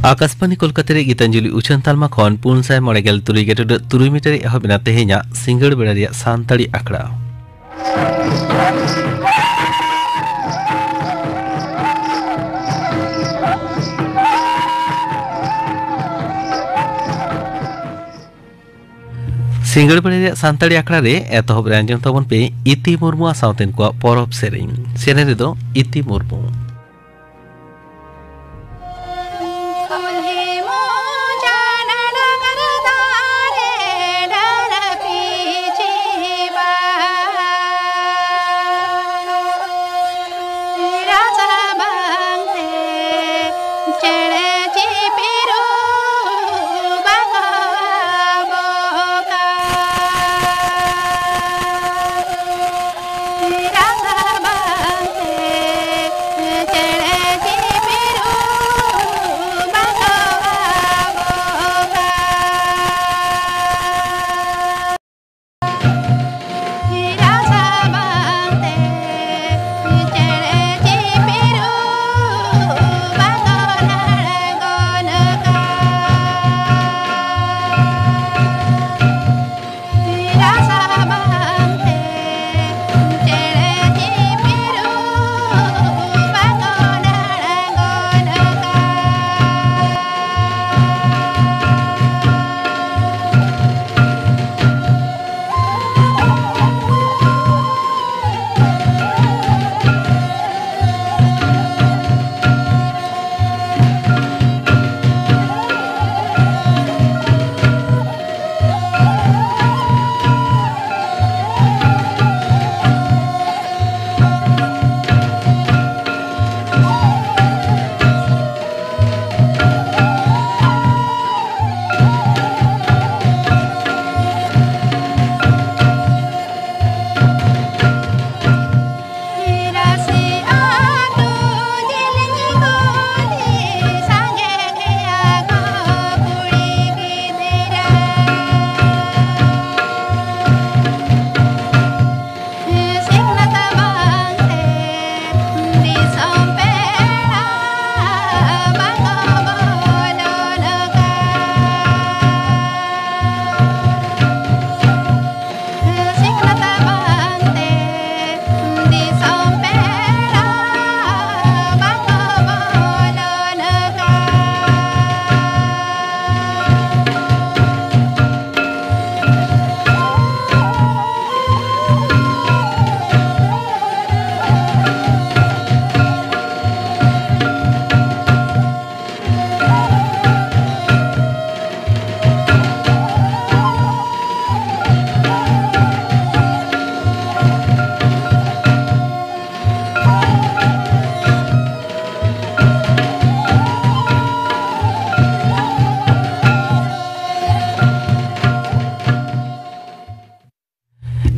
आकाशवाणी कोलकाता रे गीतांजलि उछन तालमा खन 493 मीटर एहबना तेहेኛ सिंगड़ बेड़ा रे सानताड़ी आखड़ा सिंगड़ बेड़ा रे सानताड़ी आखड़ा रे एतहब रे आंजम तबन पे इति मुर्मु सावतेन को परब सेरेन रे दो इति मुर्मु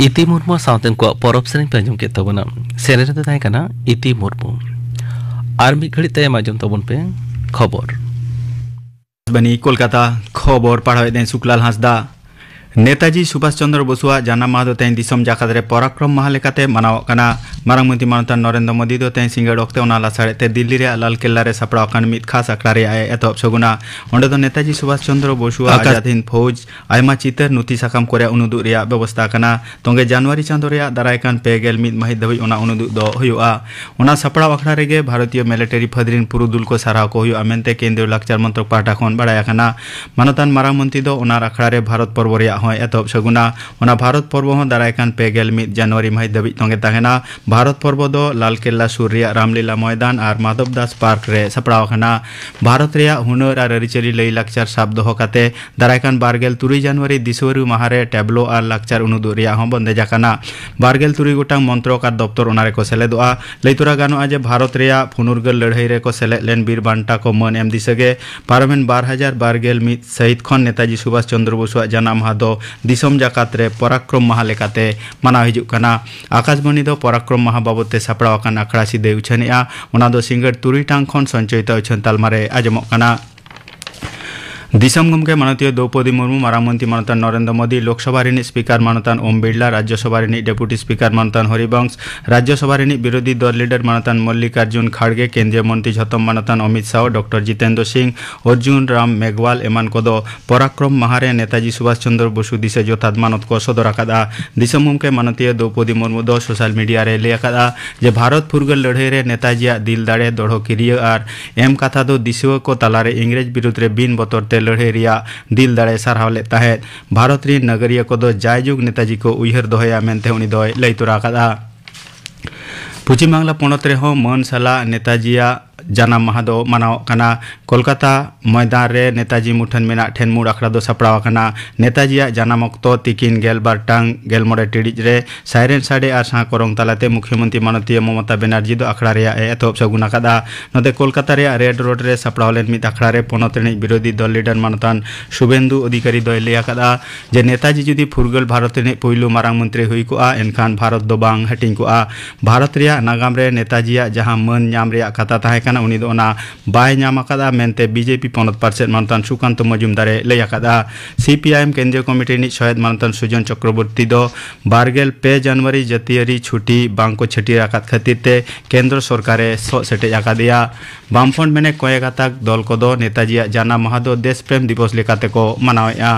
इति मुर्मु सावतेन को परब सेरेन पे आंजम के तबना सेरेन रे ताय कना इति मुर्मु आर मी घड़ी तय आंजम तबन पे खबर बनी कोलकाता खबर पढ़ावे दें सुकलाल हांसदा नेताजी सुभाष चंद्र बसुआ जाना माह दो तें दिसम जाकात रे पराक्रम माह लेकाते मनाव कना मारांग मंत्री मानता नरेंद्र मोदी दो तें सिंगड़ ओक्ते ओना लासाड़े ते दिल्ली रे लाल किला रे सपड़ाव कान मित खास आखड़ा रे आए एतब सगुना ओंडे दो नेताजी सुभाष चंद्र बसुआ आजाद हिंद फौज आयमा चितर नुति साकाम कोरे उनुदु रे व्यवस्था कना तोंगे जनवरी चांदो रे दाराय कान पेगेल मित माहित दबई ओना उनुदु दो हुयुआ ओना सपड़ाव आखड़ा रेगे भारतीय मिलिटारी फदरिन पुरुदुल को साराव को हुयुआ मेनते केंद्रीय लाकचार मंत्रक पाटा खन बाड़ाय कना मानतान मारांग मंत्री दो ओना आखड़ा रे भारत पर्व रे एतब सगुना ओना भारत पर्व हो दारायकान पेगेल मित जनवरी माहित दबी तोंगे ताहेना भारत पर्व दो लाल किला सुर रिया रामलीला मैदान और माधव दास पार्क रे सपड़ाव खाना भारत रिया हुनर और अरिचली लई लाकचार साब दोहो काते दारायकान 12 जनवरी दिसवरु माहारे टेबलो और लाकचार उनुदु रिया हो बंदे जाकाना 12 गोटांग मंत्रक और दप्तर ओनारे को सेलेदोआ लैतुरा गानो आज भारत रिया फुनुरगल लड़ाई रे को सेले लेन बीर बांटा को मन एम दिसगे पारमेन 2012 मित सहित खन नेताजी सुभाष चंद्र बसुआ जाना माह दो दिसम जाकात रे पराक्रम माह लेकाते मनाव हिजुग कना आकाशवाणी दो पराक्रम माह बाबते सापड़ाव कान आखड़ा सिदे उछनेआ ओना दो सिंगड़ 3 टांग खन संचयित उछन तालमारे आजमोग कना दिसम गमके माननीय द्रौपदी मुर्मू मारांगमंत्री माननीय नरेंद्र मोदी लोकसभा रिनी स्पीकर माननीय ओम बिरला राज्यसभा रिनी डेपुटी स्पीकर माननीय हरिवंश राज्यसभा रिनी विरोधी दल लीडर माननीय मल्लिकार्जुन खड़गे केंद्रीय मंत्री झतम माननीय अमित शाह डॉक्टर जितेंद्र सिंह अर्जुन राम मेघवाल एमान कोदो पराक्रम महारे नेताजी सुभाष चंद्र बसु दिसे जोथात मानत को सदर आकादा दिसम गमके माननीय द्रौपदी मुर्मू दो सोशल मीडिया रे ले आकादा जे भारत फुरगल लड़ाई रे नेताजी दिल दाड़े दड़ो किरिया और एम कथा दो दिसुआ को तालारे इंग्रेज विरुद्ध रे बिन बतरते लड़ाई रिया दिल दाड़े सारहाव ले ताहे भारत री नगरिया को दो जायजुग नेताजी को उयहर दोहया मेनते उनी दो लई तोरा आकादा पश्चिम बांगला पनत रे हो मन साला नेताजिया जाना माहा दो मानाव कना कोलकाता मैदान रे नेताजी मुठन मेना ठेन मुड़ आखड़ा दो सपड़ाव कना नेताजिया जाना मक्तो तिकिन गेलबार टांग गेलमोड़े टिड़िज रे साइरेन साडे आर सा करंग तालाते मुख्यमंत्री माननीय ममता बनर्जी दो आखड़ा रे एतोप सगुना कदा नदे कोलकाता रे रेड रोड रे सपड़ाव लेन मित आखड़ा रे पनत रे विरोधी दल लीडर मानतान शुभेंदु अधिकारी दो लिया कदा जे नेताजी जुदी फुरगल भारत रे पहिलो मारांग मंत्री हुई को एनखान भारत दो बांग हटिंग को भारत रे नागाम रे नेताजिया जहां मन नाम रे कथा ताहे उनी दो ना बाय नाम आकादा मेनते बीजेपी पनत पार्षद मानतान सुकांत मजुमदारे लई आकादा सीपीआईएम केंद्रीय कमिटी नि सहायक मानतान सुजन चक्रवर्ती दो 12 जनवरी जतियारी छुट्टी बांको छटी आकात खातिर ते केंद्र सरकारे सेटे आकादिया बामफ्रंट मेने कयेगाताक दल को दो नेताजी जाना महादो देश प्रेम दिवस लेकाते को मनावेया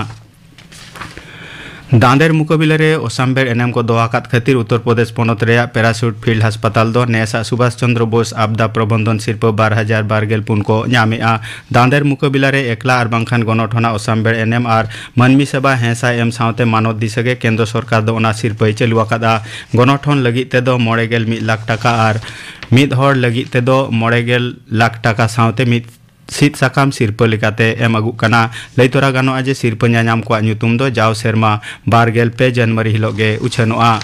दांदेर मुकाबिला रे ओसामबेर एनएम को दोआकात खातिर उत्तर प्रदेश पनत रे पैराशूट फील्ड अस्पताल दो नेसा सुभाष चंद्र बोस आपदा प्रबंधन शिल्प 2012 को नामेआ दांदेर मुकाबिला रे एकला और बांखान गणठना ओसामबेर एनएम और मनमी सभा हेसा एम सावते मानव दिसगे केंद्र सरकार दो ओना शिल्प चलुआकादा गणठन लगित ते दो 91 लाख टाका और मिद हर लगित ते दो 91 लाख टाका सावते मिद सीट साकाम सिरप लेकाते एम आगु कना लई तोरा गानो आजे सिरप न्याम को ᱧᱩᱛᱩᱢ दो जाव सेरमा 12 जनवरी हिलोगे उछनोआ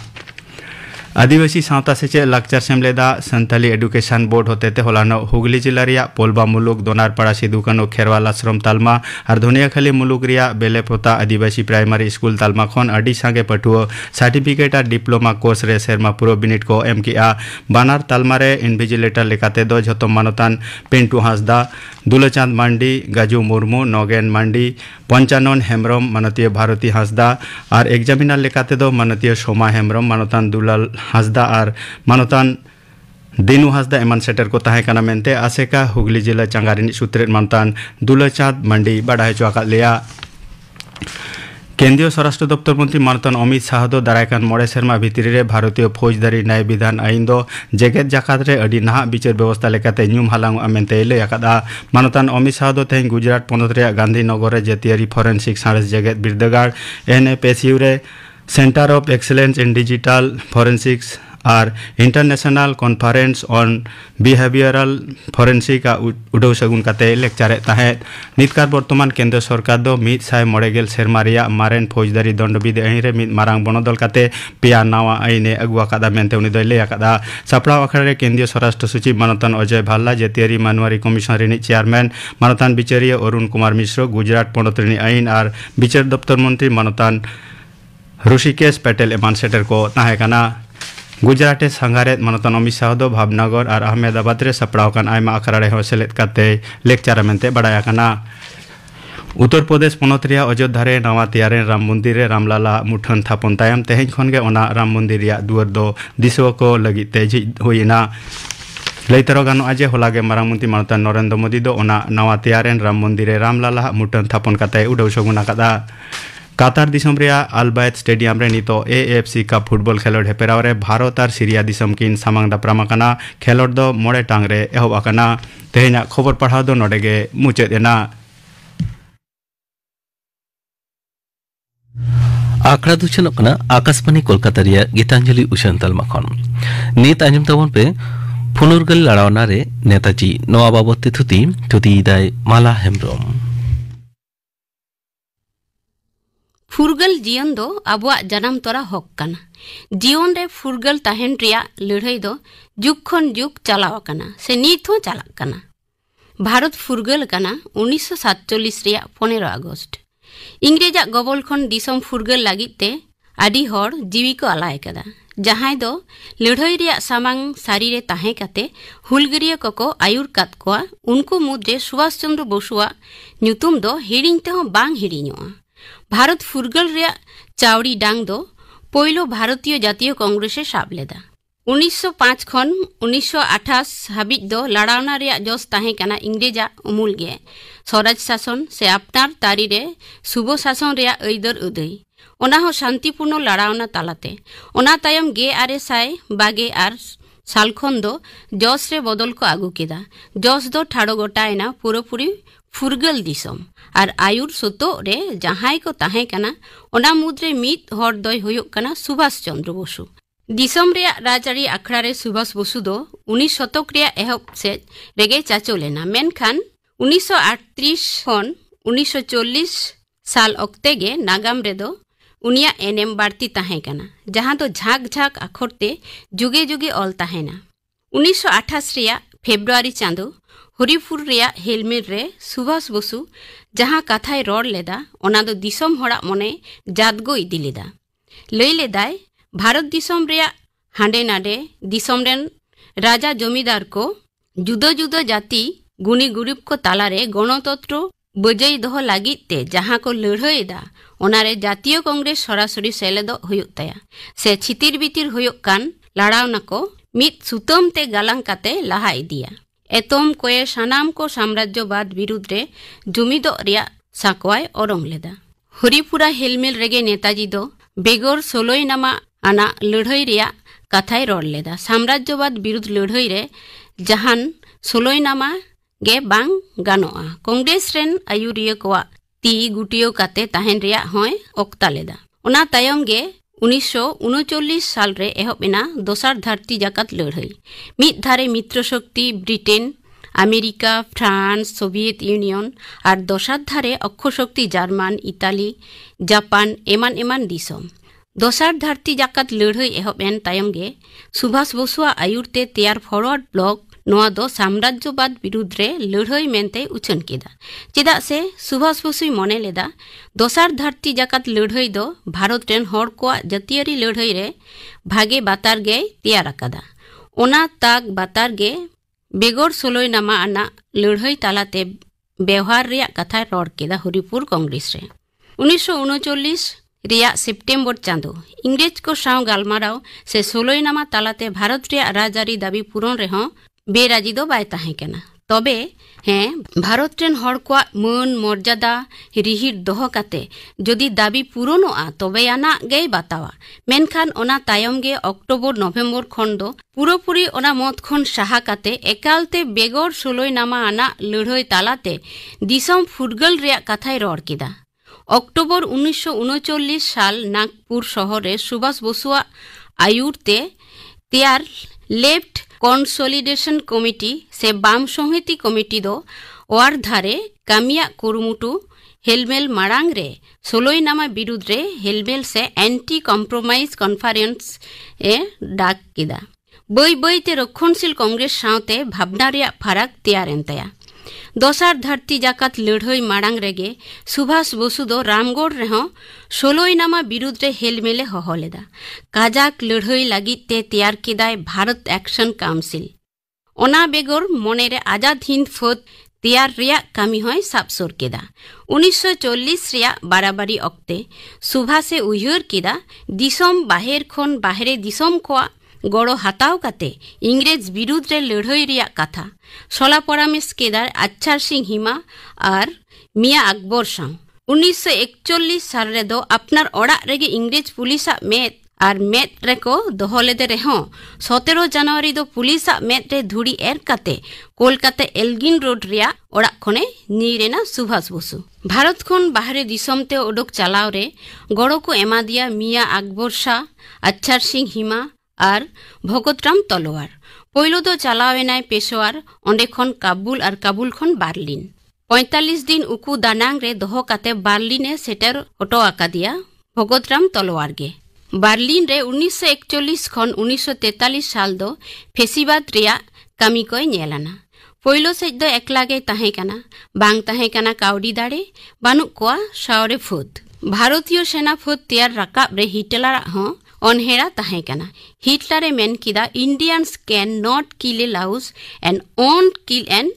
आदिवासी सावता सेचे लाक्चर सेमलेदा संताली एडुकेशन बोर्ड होते ते होलानो हुगली जिला रिया पोलबा मुलुक दोनारपाड़ा सिदुकानो खेरवाल आश्रम तालमा और धनियाखाली मुलुक रिया बेलेपोता आदिवासी प्राइमरी स्कूल तालमा खन अडी सांगे पटुओ सर्टिफिकेट और डिप्लोमा कोर्स रे सेरमा पुरो बिनिट को एम किया बानार तालमा रे इनविजिलेटर लेकाते दो झतो मानतान पिंटू हांसदा दुलचांद मांडी गाजू मुर्मू नगेन मांडी पंचानन हेम्ब्रम माननीय भारती हांसदा और एग्जामिनार लेकाते दो माननीय सोमा हेम्ब्रम मानतान दुलाल हांसदा और मानतान दिनु हांसदा एमान सेटर को ताहे काना मेनते आसेका हुगली जिला चांगारिनी सूत्रेट मानतान दुलचांद मांडी बाडाय चुआका लिया केंद्रीय स्वराष्ट्र दफ्तर मंत्री मानतान अमित शाह दो दारायकान मोड़े सेरमा भितरी रे भारतीय फौजदारी न्याय विधान आईन दो जेगेत जाकात रे अडी नाहा विचार व्यवस्था लेकाते न्यूम हालांग अमेनते लई आकादा मानतान अमित शाह दो तें गुजरात पनत रे गांधीनगर रे जतियारी फॉरेंसिक साइंस जेगेत बिरदगाड़ एनएपीएसयू रे centre of excellence in digital forensics और international conference on behavioural forensic उड़ाव सगुन काते लेक्चर ताहे नितकार वर्तमान केंद्र सरकार दो 190 सेरमा रिया मारेन फौजदारी दंडविधि आईन रे मिद मारांग बनदल काते पिया नावा आईने अगुआ कादा मेनते उनी दय लय कादा सपड़ा अखड़ा रे केंद्रीय स्वराष्ट्र सचिव मानतान अजय भाल्ला जेतियारी मानवारी कमिशन रिनी चेयरमैन मानतान विचारिया अरुण कुमार मिश्र गुजरात पनत रिनी आईन और विचार दफ्तर मंत्री मानतान ऋषिकेश पटेल एमान सेटर को ताहे काना गुजराते संगारे मानतान अमित शाह दो भावनगर और अहमदाबाद रे सपड़ाव कान आयमा अखड़ा रे सेलेद काते लेक्चर मेनते बड़ाया काना उत्तर प्रदेश पनत रिया अयोध्या रे नवा तैयारे राम मंदिर रे रामलाला मुठन थापन तायम तेहें खन गे ओना राम मंदिर रिया दुआर दो दिसो को लगिते झिज होइना लैतरो गानो आजे होलागे मारांग मंत्री मानतान नरेंद्र मोदी दो ओना नवा तैयारे राम मंदिर रे रामलाला मुठन थापन काते उडौ सगुना कादा कातार दिसम रे अलबायत स्टेडियम रे नितो एएफसी का फुटबॉल खेलोड हेपेराव रे भारत और सीरिया दिसम किन सामांग दाप्रामा काना खेलोड दो मोड़े टांग रे एहोब आकाना तेहेना खबर पढ़ाव दो नोडेगे मुचाद एना आखड़ा दूषण आकाशवाणी कोलकाता रिया गीतांजलि उषन तालमा खन नीत आंजम तबन पे फुनुरगल लड़ावना रे नेताजी नवा बाबते थुती दाय माला हेम्ब्रम फुरगल जीवन दो आबुआ जनाम तोरा हक काना जीवन रे फुरगल ताहेन रिया लड़ाई दो जुग खन जुग चलाव काना से नीत हो चला काना भारत फुरगल काना 1947 रिया 15 अगस्त इंग्रेजा गबल खन दिसम फुरगल लागिते आदि हर जीवी को आलाय कदा जहां दो लड़ाई रे सामांग सारी रे ताहे काते हुलगरिया को आयुर कात कोआ उनको मुद्रे सुभाष चंद्र बोसुआ ᱧᱩᱛᱩᱢ दो हिड़िंग ते हों बांग हिड़िñोआ। भारत फुरगल रे चावड़ी डांग दो पोइलो भारतीय जातीय कांग्रेस साब लेदा। 1905 खन 1928 हाबिज दो लड़ावना रे जोस ताहे काना इंग्रेजा उमुल गे स्वराज शासन से अपनार तारी रे सुबो शासन रे ऐदर उदय ओना हो शांतिपूर्ण लड़ावना तालाते ओना तायम गे आरे साय बागे आर साल खन दो जोस रे बदल को आगू केदा। जोस दो ठाड़ो गोटायना पूरोपुरी फुरगल दिसम और आयुर सोतो रे जहां को ताहे काना ओना मुद्रे मित हर दय हुयुक काना सुभाष चंद्र बोसु। दिसम रे राजारी अखड़ा रे सुभाष बोसु दो 19 शतक रे एहब से रेगे चाचो लेना। मेनखान 1938 खन 1940 साल अक्ते गे नागाम रे दो उनिया एनएम बाड़ती ताहे काना जहां तो झाक झाक अखरते जुगे जुगे ऑल ताहेना। 1928 रे फेब्रुआरी चांदो हरिपुर रे हेलमेट रे सुभाष बोसु जहां कथाय रोड लेदा ओना दो दिसम होड़ा मने जादगो इदी लेदा। लई लेदाय भारत दिसम रे हांडे नाडे दिसम रेन राजा जमीदार को जुदो जुदो जाति गुनी गुरीब को तालारे गणतंत्र बजाई दह लागित ते जहां को लड़ाईदा ओनारे जातीय कांग्रेस सरासरी सेलेदो हुयुक ताया। से छितिर बितिर हुयुक कान लड़ावना को मित सुतम ते गालांग काते लहा इदिया। एतम कोए सानाम को साम्राज्यवाद विरुद्ध रे जुमिदो रिया साकवाय ओरंग लेदा। हरिपुरा हेलमेल रेगे नेताजी दो बेगोर सोलोई नामा आना लड़ाई रिया कथाय रोड लेदा। साम्राज्यवाद विरुद्ध लड़ाई रे जहान सोलोई नामा गे बांग गानोआ। कांग्रेस रेन आयुरिया कोआ ती गुटियो काते ताहेन रिया होय ओक्ता लेदा। ओना तायम गे 1939 साल रे एहबेना दोसार धरती जाकात लड़ाई। मित धारे मित्र शक्ति Britain America France Soviet union और दोसार धारे अक्ष शक्ति जार्मान इताली जापान एमान एमान दिसम। दोसार धरती जाकात लड़ाई एहबेन तायम गे सुभाष बोसुआ आयुरते तैयार फॉरवर्ड ब्लॉक नोआ दो साम्राज्यवाद विरुद्ध रे लड़ाई मेनते उछन केदा। चेदा से सुभाष बोसुई मने लेदा दोसार धरती जाकात लड़ाई दो भारत रेन हर कोआ जातीयारी लड़ाई रे भागे बातार गे तैयार आकादा। ओना ताक बातार गे बेगोर सोलोई नामा आना लड़ाई तालाते व्यवहार रे कथा रोड केदा हरिपुर कांग्रेस रे। 1939 रिया सेप्टेम्बर चांदो इंग्रेज को साव गालमाराव से सोलोई नामा तालाते भारत रे राजारी दाबी पूरण रे हों बेराजी दो बाय ताहे केना। तबे हैं भारत रेन हर को मान मर्यादा रिहिर दोह काते जदि दाबी पूरणोआ तबे आना गे बातावा। मेनखान ओना तायम गे अक्टोबर नवेम्बर खन दो पूरोपुरी ओना मत खन साहा काते एकालते बेगोर सोलोई नामा आना लड़ाई तालाते दिसम फुरगल रे कथाय रोड केदा। अक्टोबर 1939 साल नागपुर शहर रे सुभाष बोसुआ आयुरते तैयार लेफ्ट कन्सोलिडेशन कमिटी से बाम संहिति कमिटी दो ओर धारे कामिया कुरुमुटु हेलमेल मारांग रे सोलोई नामा विरुद्ध रे हेलमेल से एंटी कम्प्रोमाइज कॉन्फ्रेंस ए डाक केदा। बई बईते रक्षणशील कांग्रेस सावते भावना रे फराक तैयार एनतया। दोसार धरती जाकात लड़ाई मारांग रेगे सुभाष बोसु दो रामगढ़ रे हों सोलोई नामा विरुद्ध रे हेलमेले हहो लेदा। काजाक लड़ाई लागित ते तैयार केदाय भारत एक्शन काउंसिल। ओना बेगोर मने रे आजाद हिंद फौज तैयार रिया कामी होय साबसोर केदा। 1940 रिया बाराबारी अक्ते सुभाषे उयहर केदा दिसम बाहेर खन बाहरे दिसम कोआ गड़ो हाताव काते इंग्रेज विरुद्ध रे लड़ाई रिया कथा सला परामर्श केदार आचार सिंह हिमा और मिया अकबर सां। 1941 साल रे दो अपनार ओड़ा रेगे इंग्रेज पुलिसा मेद और मेद रेको दोह लेदे रेहों 17 जनवरी दो पुलिसा मेद रे धुड़ी एर काते कोलकाता एल्गिन रोड रिया ओड़ा खने नीरेना सुभाष बोसु। भारत खन बाहरे दिसमते ओडोक चलाव रे गड़ो को एमा दिया मिया अकबर शाह आचार सिंह हिमा और भगतराम तलवार। पहलो दो चलावेनाय पेशोवार ओंडे खन काबुल और काबुल खन बार्लिन। 45 दिन उकू दानांग रे दोह काते बार्लिने सेटर हटो आका दिया भगतराम तलवार गे। बार्लिन रे 1941 खन 1943 साल दो फेसिबाद रिया कामी कोय नेलाना। पहलो सेज दो एकलागे ताहे काना बांग ताहे काना काउडी दाड़े बानु कोआ सावरे फौज। भारतीय सेना फौज तैयार राकाब रे हिटलर हों অনহেরা তাহে কানা হিটলারে মেন কিদা Indians can not kill a louse and won't kill an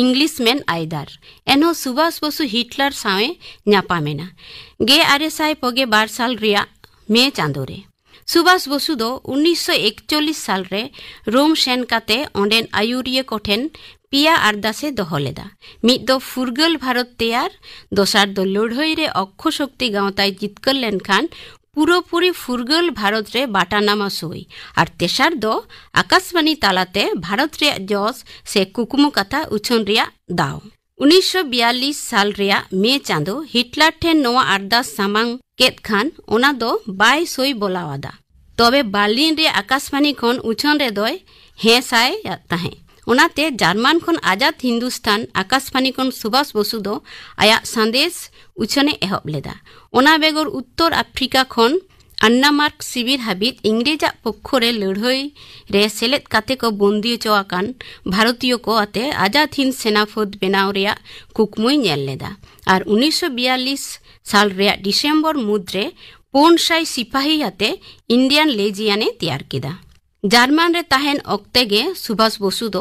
Englishman either এনহো সুভাষ বসু হিটলার সাওয়ে ᱧᱟᱯᱟᱢᱮᱱᱟ 1942 साल ᱨᱮᱭᱟᱜ ᱢᱮ ᱪᱟᱸᱫᱳ ᱨᱮ सुभाष बसु दो 1941 साल रे रोम सेन काते ओंडेन आयुरिया कोठेन पिया आरदासे दोहो लेदा मिद दो फुरगल भारत तैयार दोसार दो लड़ाई रे अक्ष शक्ति गांवताय जितकर लेनखान पुरोपुरी फुरगल भारत रे बाटानामा सोई और तेसार दो आकाशवाणी तालाते भारत रे जस से कुकुमु कथा उछन रिया दाव 1942 साल रिया मे चांदो हिटलर ठेन नोआ आरदास सामांग केत खान ओना दो बाय सोई बोलावादा तबे बार्लिन रे आकाशवाणी खन उछन रे दोय हे साय ताहे ओनाते जर्मन खन आजाद हिंदुस्तान आकाशवाणी खन सुभाष बसु दो आया संदेश उछने एहब लेदा ओना बेगर उत्तर अफ्रीका खन अन्नामार्क शिविर हाबित इंग्रेजा पक्षरे लड़ाई रे सेलेद काते को बंदी चोआकान भारतीय को आते आजाद हिंद सेनाफौज बेनाव रिया कुकमुई नेल लेदा और 1942 साल रे डिसेम्बर मुद्रे 400 सिपाही आते इंडियन लेजियाने तैयार किदा जर्मन रे ताहेन अक्ते गे सुभाष बसु दो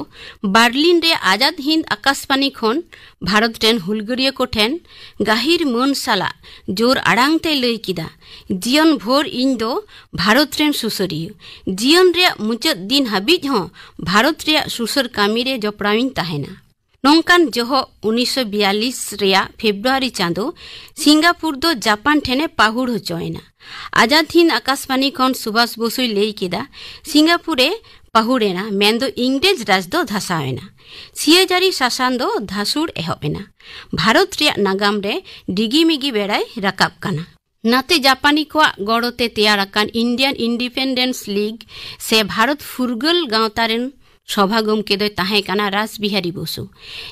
बार्लिन रे आजाद हिंद आकाशवाणी खन भारत रेन हुलगरिया को ठेन गाहिर मन साला जोर आड़ांगते लई किदा जीवन भोर इन दो भारत रेन सुसरिय जीवन रे मुचाद दिन हाबिज हो भारत रे सुसर कामी रे जपड़ाविन ताहेना नोंकान जहो 1942 रिया फेब्रुआरी चांदो सिंगापुर दो जापान ठेने पाहुड़ होचोयना आजाद हिंद आकाशवाणी खन सुभाष बसु लई किदा सिंगापुरे पाहुड़ेना मेंदो इंग्रेज राज दो धसावेना सियाजारी शासन दो धासुड़ एहबेना भारत रिया नागाम रे डिगिमिगी बेड़ाय राकाब काना नाते जापानी को गड़ोते तैयार आकान इंडियन इंडिपेंडेंस लीग से भारत फुरगल गांवतारेन सभा गमके दो ताहे काना रासबिहारी बसु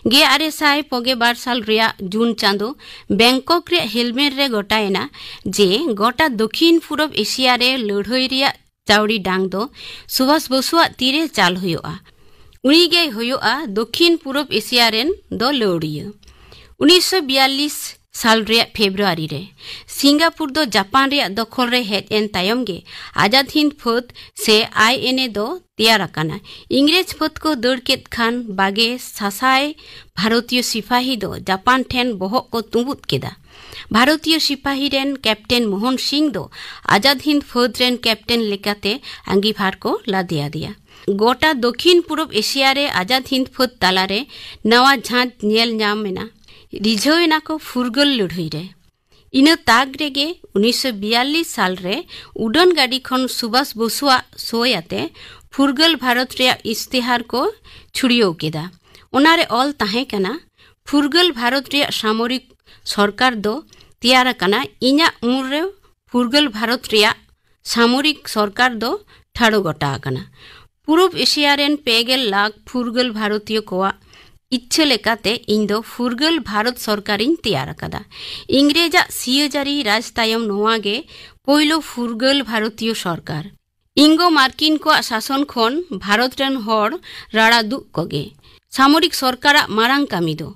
1942 साल रिया जून चांदो बैंकॉक रे हेलमेट रे गोटायना जे गोटा दक्षिण पूरब एशिया रे लड़ाई रिया चावड़ी डांग दो सुभाष बसुआ तीरे चाल हुयोआ उनीगे हुयोआ दक्षिण पूरब एशिया रेन दो लड़िया 1942 साल रे फेब्रुआरी रे सिंगापुर दो जापान रे दखल रे हेड एन तायम गे आजाद हिंद फौज से आईएनए दो तैयार आकाना इंग्रेज फौज को दौड़ केत खान बागे सासाय भारतीय सिपाही दो जापान ठेन बहक को तुंबुत केदा भारतीय सिपाही रेन कैप्टन मोहन सिंह दो आजाद हिंद फौज रेन कैप्टन लेकाते अंगीभार को लादिया दिया गोटा दक्षिण पूरब एशिया रे आजाद हिंद फौज तालारे नवा झांच नेल नामेना रिझोइना को फुरगल लड़ाई रे इन ताग रेगे 1942 साल रे उड़न गाड़ी खन सुभाष बसुआ सोयाते फुरगल भारत रे इस्तेहार को छुड़ियो केदा ओनारे ऑल ताहे कना फुरगल भारत रे सामरिक सरकार दो तैयार कना इना उम्र रे फुरगल भारत रे सामरिक सरकार दो ठाड़ो गोटा कना पूर्व एशिया रेन 2 लाख फुरगल भारतीय कोआ इच्छे लेकाते इन दो फुरगल भारत सरकारिन तैयार कदा इंग्रेजा सियाजारी राज तायम नोआगे पोइलो फुरगल भारतीय सरकार इंगो मार्किन को शासन खन भारत रेन हर राड़ा दुक कोगे सामरिक सरकार मारांग कामी दो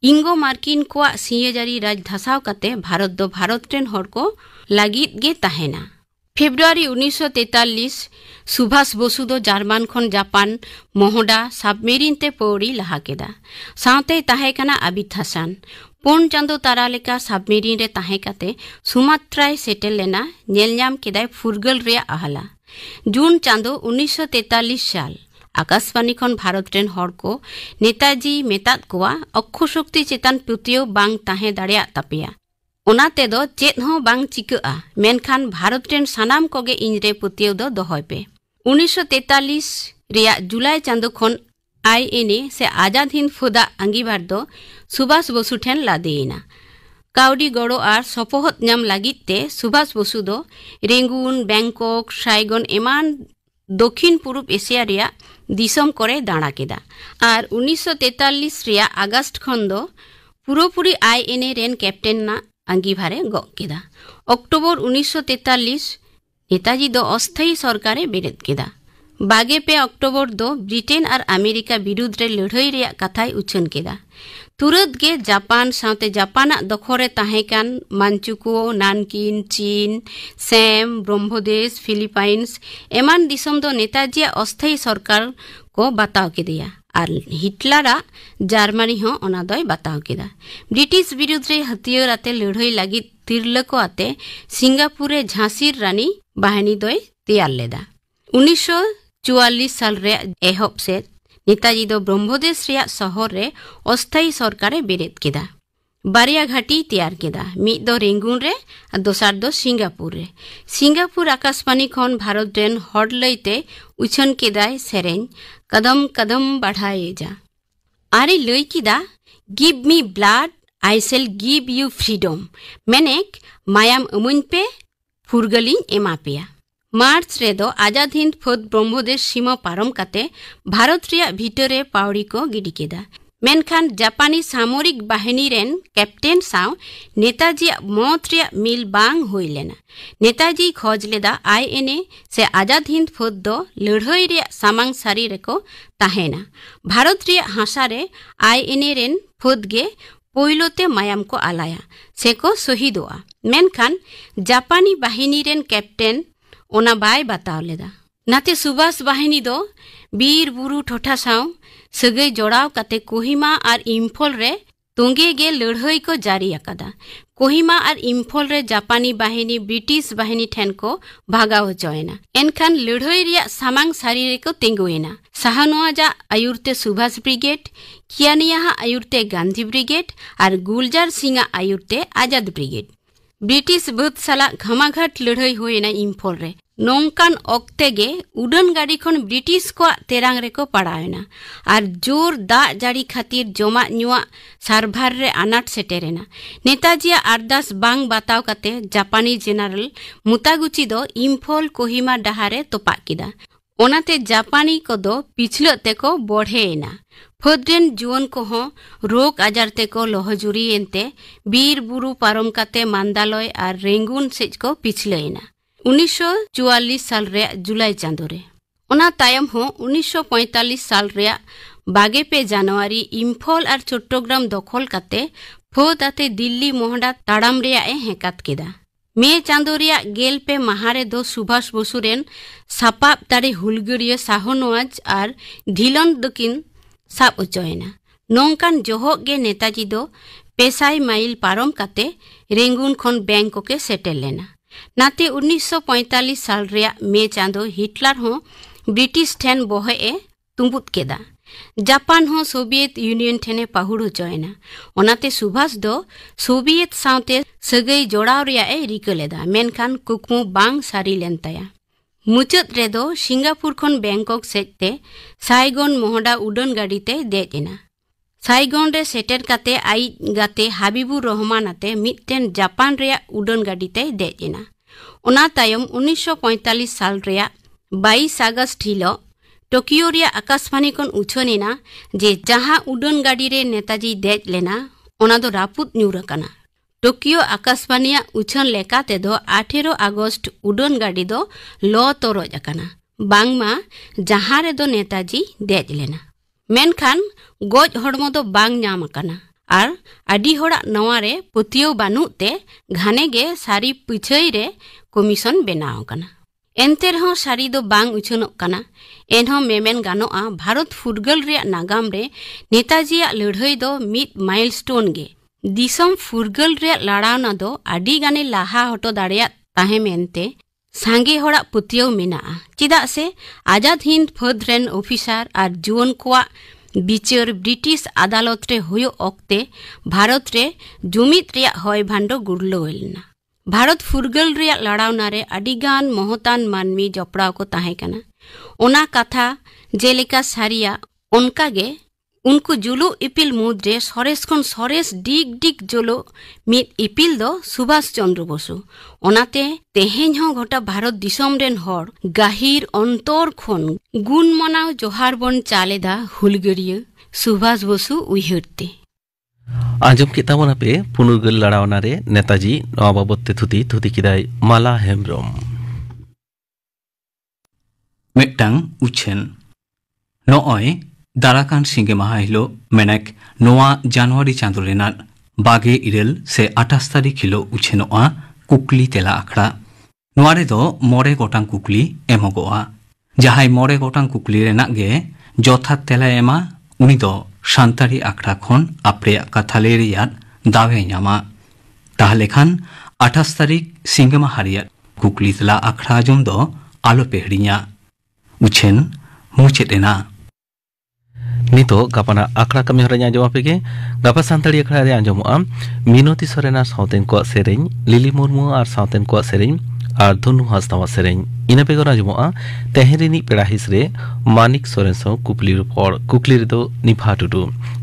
इंगो मार्किन को सियाजारी राज धसाव काते भारत दो भारत रेन हर को लागित गे ताहेना फेब्रुआरी 1943 सुभाष बसु दो जर्मन खन जापान मोहडा सबमेरिन ते पौड़ी लहा केदा साथे ताहे कना आबिद हसन पोन चांदो तारा लेका सबमेरिन रे ताहे काते सुमात्राय सेटल लेना नेलनाम केदाय फुरगल रे आहला जून चांदो 1943 साल आकाशवाणी खन भारत रेन हर को नेताजी मेताद कोआ अक्ष शक्ति चेतन पुतियो बांग ताहे दाड़िया तापेया ओनाते दो चेत हो बांग चिका मेनखान भारत रेन सानाम कोगे इंजरे पुतियो दो दोहय पे 1943 रिया जुलाई चांदो खन आईएनए से आजाद हिंद फौदा अंगीभार दो सुभाष बसु ठेन लादेना काउडी गड़ो और सपोहत नाम लागिते सुभाष बसु दो रेंगुन बैंकॉक साइगन एमान दक्षिण पूर्व एशिया रिया दिसम करे दाड़ा केदा और 1943 रिया अगस्त खन दो पूरोपुरी आईएनए रेन कैप्टन ना अंगीभारे गो केदा अक्टोबर 1943 नेताजी दो अस्थायी सरकारे बेरेद केदा बागे पे अक्टोबर दो ब्रिटेन और अमेरिका विरुद्ध रे लड़ाई रे कथाय उछन केदा तुरंत गे जापान साउते जापाना दखरे ताहेकान मानचुको नानकिन चीन सैम ब्रह्मदेश फिलिपाइंस एमान दिसम दो नेताजी अस्थायी सरकार को बताव केदिया और हिटलरा जार्मानी हो ओना दोय बताव केदा ब्रिटिश विरुद्ध रे हथियार आते लड़ाई लगी तिरलको आते सिंगापुरे झांसीर रानी बाहिनी दोय तैयार लेदा 1944 साल रे एहब से नेताजी दो ब्रह्मदेश रिया शहर रे अस्थायी सरकारे बेरेद केदा बारिया घाटी तैयार केदा मिद दो रेंगुन रे और दोसार दो सिंगापुर आकाशवाणी खन भारत रेन हर लईते उछन केदाय सेरेन कदम कदम बढ़ाए जा आरे लई केदा give me blood I shall give you freedom मेनेक मायाम अमुन पे फुरगलिन एमा पेया मार्च रेदो आजाद हिंद फौज ब्रह्मदेश सीमा पारम काते भारत रिया भीतरे पावड़ी को गिडी केदा मेनखान जापानी सामरिक बाहिनी रेन कैप्टेन साव नेताजी मौत रिया मिल बांग हुई लेना नेताजी खोज लेदा आईएनए से आजाद हिंद फौज दो लड़ाई रिया सामांग सारी रेको ताहेना भारत रिया हासा रे आईएनए रेन फौज गे पोइलोते मायाम को आलाया सेको शहीदोआ मेनखान जापानी बाहिनी रेन कैप्टेन ओना बाय बताव लेदा नाते सुभाष बाहिनी दो बीर बुरु ठोठा साव सगई जोड़ाव काते कोहिमा और इम्फल रे तोंगे गे लड़ाई को जारी अकादा कोहिमा और इम्फल रे जापानी बाहिनी ब्रिटिश बाहिनी ठेन को भागाव होचोयना एनखान लड़ाई रिया सामांग सारी रे को तेंगुएना साहनोआजा आयुरते सुभाष ब्रिगेड कियानिया आयुरते गांधी ब्रिगेड और गुलजार सिंह आयुरते आजाद ब्रिगेड ब्रिटिश बुत साला घमाघाट लड़ाई होएना इम्फल रे नौकान ऑक्ते गे उड़न गाड़ी खन ब्रिटिश को तेरांग रे को पड़ावेना और जोर दा जाड़ी खातिर जमा नुआ सारभार रे अनाट सेटेरेना नेताजी आरदास बांग बताव काते जापानी जनरल मुतागुची दो इम्फल कोहिमा डहारे तोपा किदा ओनाते जापानी को दो पिछले ते को बढ़ेना फौजरेन जुवन को हो रोग आजार ते को लोहजुरी एनते बीर बुरु पारम काते मांदालय और रेंगुन सेज को पिछलेना 1944 साल रे जुलाई चांदो रे ओना तायम हो 1945 साल रे बागे पे जनवरी इम्फल और चट्टग्राम दखल काते फौज आते दिल्ली मोहडा ताड़ाम रे हेकात केदा मे चांदो रे गेल पे महारे दो सुभाष बसु रेन सापाब तारे हुलगुरिया साहनोआज और ढिलन दकिन साब उचोयना नौकान जोहक गे नेताजी दो पेसाई माइल पारम काते रेंगुन खन बैंकॉक के सेटल लेना नाते 1945 साल रे मे चांदो हिटलर हो ब्रिटिश ठेन बोहे ए तुम्बुत केदा जापान हो सोवियत यूनियन ठेने पाहुड़ होचोयना ओनाते सुभाष दो सोवियत साउते सगई जोड़ाव रिया ए रिकलेदा मेनखान कुकमु बांग सारी लेनताया मुचत रेदो सिंगापुर खन बैंकॉक सेजते साइगन मोहडा उड़न गाड़ीते देजना साइगन रे सेटर काते आई गाते हाबिबुर रहमान आते मिटटेन जापान रे उड़न गाड़ीते देजना ओना तायम 1945 साल रे 22 अगस्त हिलो टोकियो रे आकाशवाणी कन उछनेना जे जहां उड़न गाड़ी रे नेताजी देज लेना ओना दो रापुत न्यूरकना टोकियो आकाशवाणी उछन लेकाते दो 18 अगस्त उड़न गाड़ी दो लो तोरज अकना बांगमा जहां रे दो नेताजी देज लेना मेनखान गोज हड़मो दो बांग नाम अकना और आडी होड़ा नवा रे पुतियो बानुते घाने गे सारी पिछई रे कमीशन बनाव कना एनते रहो सारी दो बांग उछनोक कना एनहो मेमेन गानोआ भारत फुरगल रे नागाम रे नेताजी लड़ाई दो मिड माइलस्टोन गे दिसम फुरगल रे लड़ावना दो आडी गाने लाहा हटो दाड़िया ताहे मेनते सांगे होड़ा पुतियो मेना चिदा से आजाद हिंद फौज रेन ऑफिसर और जुवन कोआ बिचार ब्रिटिश अदालत रे होयो ओक्ते भारत रे जुमित रिया होय भांडो गुड़लो वेलना भारत फुरगल रिया लड़ावना रे अडिगान मोहतान मानमी जपड़ाव को ताहे कना ओना कथा जेलेका सारिया उनका गे उनको जुलु इपिल मुद्रे सरेस खन सरेस डिग डिग जुलु मित इपिल दो सुभाष चंद्र बसु ओनाते तेहेन हो घटा भारत दिसम रेन हर गाहिर अंतर खन गुण मनाव जोहार बन चालेदा हुलगरिया सुभाष बसु उइहरते आंजम किताबना पे पुनुरगल लड़ावना रे नेताजी नवा बाबते थुती किदाय माला हेम्ब्रम मिटटांग उछेन नॉय दाराकान सिंगे माहा हिलो मेनेक नोआ जनवरी चांदो रेनात बागे इरेल से 28 तारीख हिलो उछेनोआ कुकली तेला आखड़ा नोआरे दो मोरे गोटांग कुकली एमोगोआ जहाय मोरे गोटांग कुकली रेनाक गे जथात तेला एमा उनी दो सान्तारी आखड़ा खन आपरेया काथाले रेयात दावे न्यामा ताहले खान 28 तारीख सिंगे माहा रेयात कुकली तेला आखड़ा आजम दो आलो पेहड़िया उछेन मुचेदेना नितो गापाना आखड़ा कमी हरanya आंजम आपेगे गापा सान्ताड़ी आखड़ा रे आंजमोआ मिनोती सोरेना साउतेन को सेरेñ लिली मुर्मू आर साउतेन को सेरेñ आर धनु हासदावा सेरेñ इना बेगर आंजमोआ तेहरिनी पेड़ाहिस रे मानिक सोरेन सौ कुकली रुपड़ कुकली रे दो निभा टुडू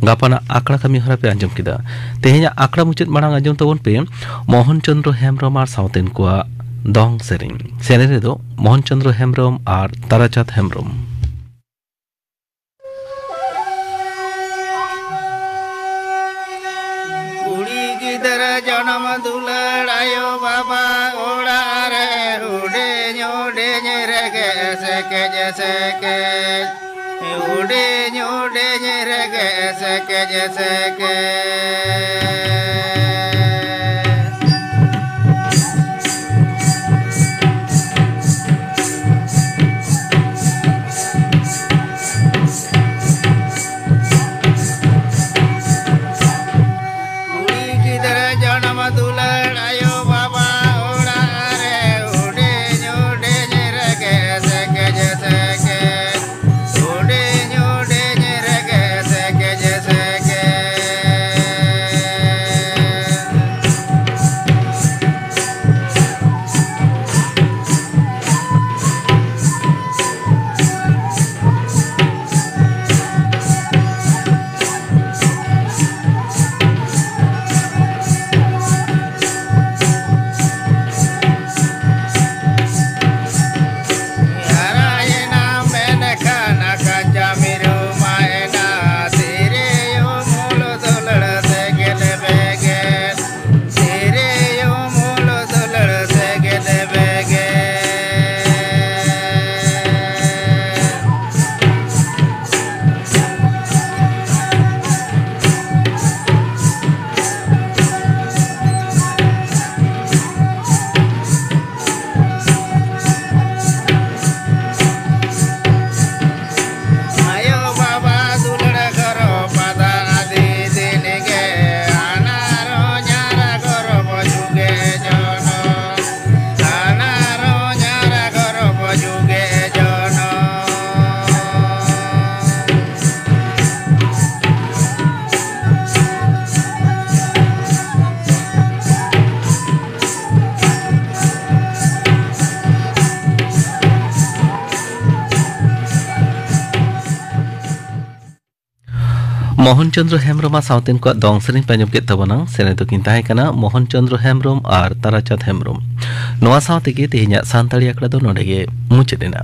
गापाना आखड़ा कमी हरा पे आंजम किदा तेहे냐 आखड़ा मुचेद मारांग आंजम तबन पे मोहन चंद्र हेमब्रम आर साउतेन को दंग सेरेñ सेरे रे दो मोहन चंद्र हेमब्रम आर ताराचाँद हेमब्रम जनम दुलड़ायो बाबा ओड़ा रे उड़े ñोड़े रे गे सके जैसे के उड़े ñोड़े रे गे सके जैसे के मोहन चंद्र हेमब्रम साउतेन को दंग सेरेñ पंजम के तबना सेने तो किन ताहे कना मोहन चंद्र हेमब्रम आर ताराचाँद हेमब्रम नोआ साउते के तेहे냐 सान्ताड़ी आखड़ा दो नोडे गे मुचेदेना।